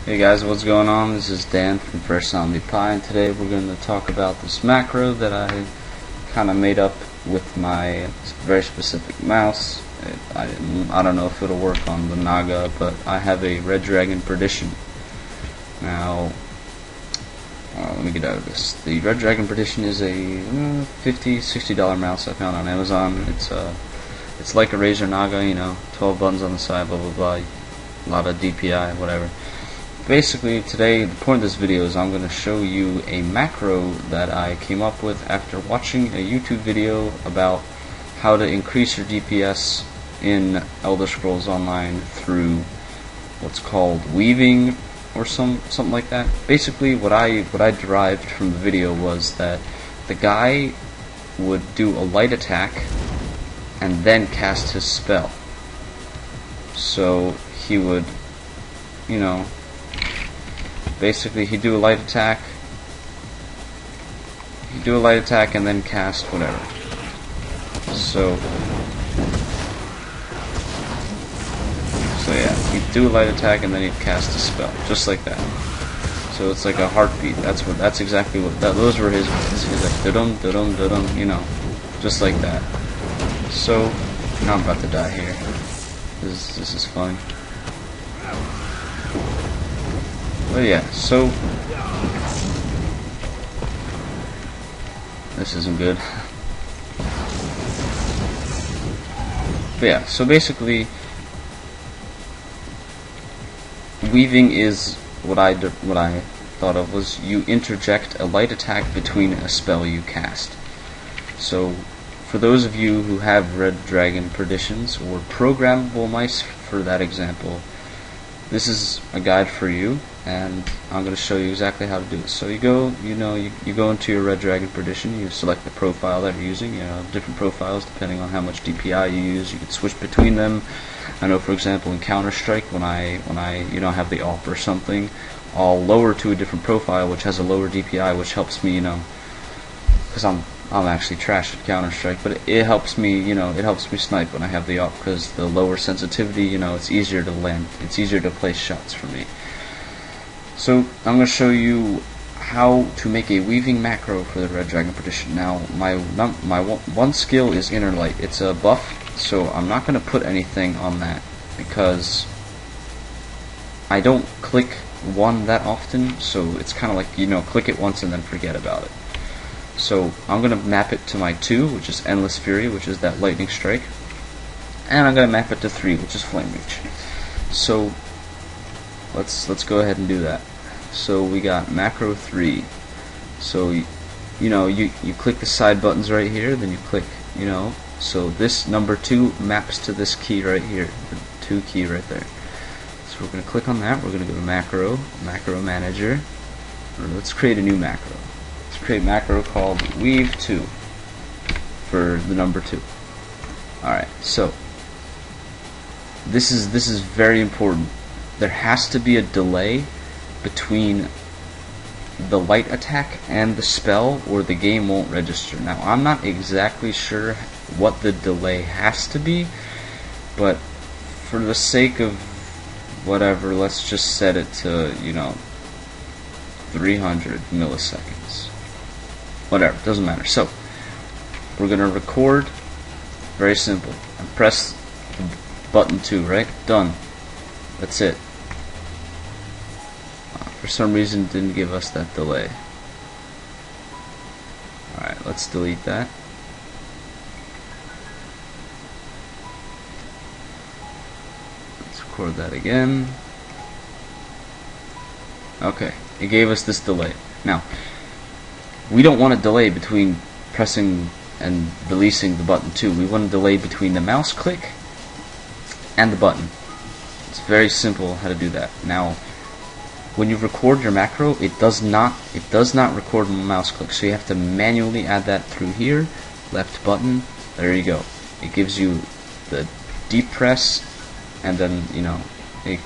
Hey guys, what's going on? This is Dan from Fresh Zombie Pie, and today we're going to talk about this macro that I kind of made up with my very specific mouse. I don't know if it'll work on the Naga, but I have a RedDragon Perdition. Now, let me get out of this. The RedDragon Perdition is a $50, $60 mouse I found on Amazon. It's like a Razer Naga, 12 buttons on the side, blah blah blah, a lot of DPI, whatever. Basically, today, the point of this video is I'm going to show you a macro that I came up with after watching a YouTube video about how to increase your DPS in Elder Scrolls Online through what's called weaving or something like that. Basically, what I derived from the video was that the guy would do a light attack and then cast his spell. So he would, basically he'd do a light attack, and then cast whatever. So yeah, he'd do a light attack and then he'd cast a spell, just like that. So it's like a heartbeat. That's exactly what those were his like da-dum da-dum da-dum, just like that. So now I'm about to die here. This is fun. But yeah, so this isn't good. But yeah, so basically, weaving is what I thought of was you interject a light attack between a spell you cast. So for those of you who have RedDragon Perditions or programmable mice, for that example, this is a guide for you, and I'm going to show you exactly how to do it. So you go, you go into your RedDragon Perdition, you select the profile that you're using. Different profiles depending on how much DPI you use. You can switch between them. I know, for example, in Counter-Strike, when I have the AWP or something, I'll lower to a different profile which has a lower DPI, which helps me, because I'm actually trash at Counter-Strike, but it helps me, it helps me snipe when I have the AWP, because the lower sensitivity, it's easier to land, it's easier to place shots for me. So I'm going to show you how to make a weaving macro for the RedDragon Perdition. Now, my one skill is Inner Light. It's a buff, so I'm not going to put anything on that because I don't click one that often, so it's kind of like, click it once and then forget about it. So I'm going to map it to my 2, which is Endless Fury, which is that lightning strike, and I'm going to map it to 3, which is Flame Reach. So let's go ahead and do that. So we got macro 3. So you click the side buttons right here, then you click, so this number 2 maps to this key right here, the 2 key right there. So we're going to click on that. We're going to go to macro manager, or let's create a new macro. Create macro called weave 2 for the number 2. Alright, so this is very important. There has to be a delay between the light attack and the spell, or the game won't register. Now, I'm not exactly sure what the delay has to be, but for the sake of whatever, let's just set it to 300 milliseconds. Whatever, doesn't matter. So we're going to record, very simple, and press button 2, right? Done. That's it. For some reason it didn't give us that delay. Alright, let's delete that. Let's record that again. Okay, it gave us this delay. Now, we don't want a delay between pressing and releasing the button 2. We want a delay between the mouse click and the button. It's very simple how to do that. Now, when you record your macro, it does not record the mouse click, so you have to manually add that through here. Left button, there you go. It gives you the deep press, and then it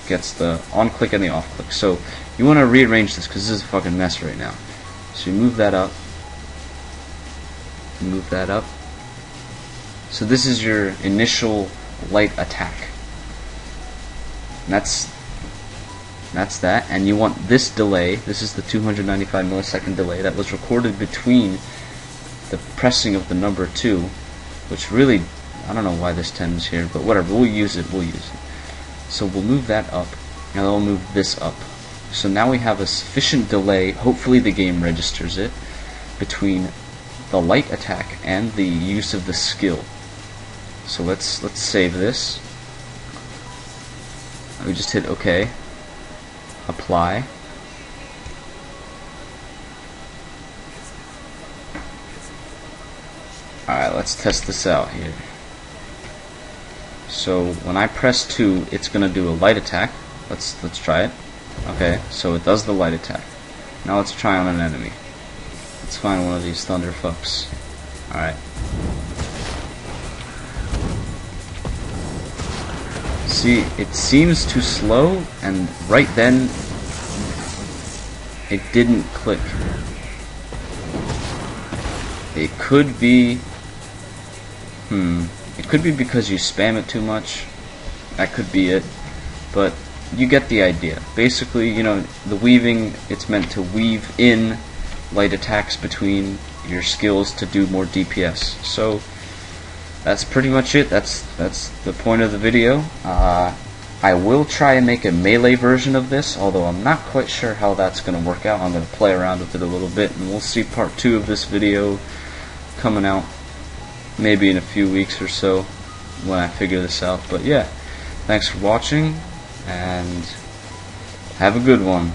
gets the on click and the off click. So you want to rearrange this because this is a fucking mess right now. So you move that up. So this is your initial light attack. And That's that. And you want this delay. This is the 295 millisecond delay that was recorded between the pressing of the number 2, which really, I don't know why this 10 is here, but whatever, we'll use it. So we'll move that up, and then we'll move this up. So now we have a sufficient delay, hopefully the game registers it, between the light attack and the use of the skill. So let's save this. We just hit OK. Apply. Alright, let's test this out here. So when I press 2, it's gonna do a light attack. Let's try it. Okay, so it does the light attack. Now let's try on an enemy. Let's find one of these thunder fucks. Alright. See, it seems too slow, and right then it didn't click. It could be it could be because you spam it too much. That could be it. But you get the idea. Basically, you know, the weaving, it's meant to weave in light attacks between your skills to do more DPS. So that's pretty much it. That's the point of the video. I will try and make a melee version of this, although I'm not quite sure how that's going to work out. I'm going to play around with it a little bit, and we'll see part 2 of this video coming out maybe in a few weeks or so when I figure this out. But yeah, thanks for watching, and have a good one.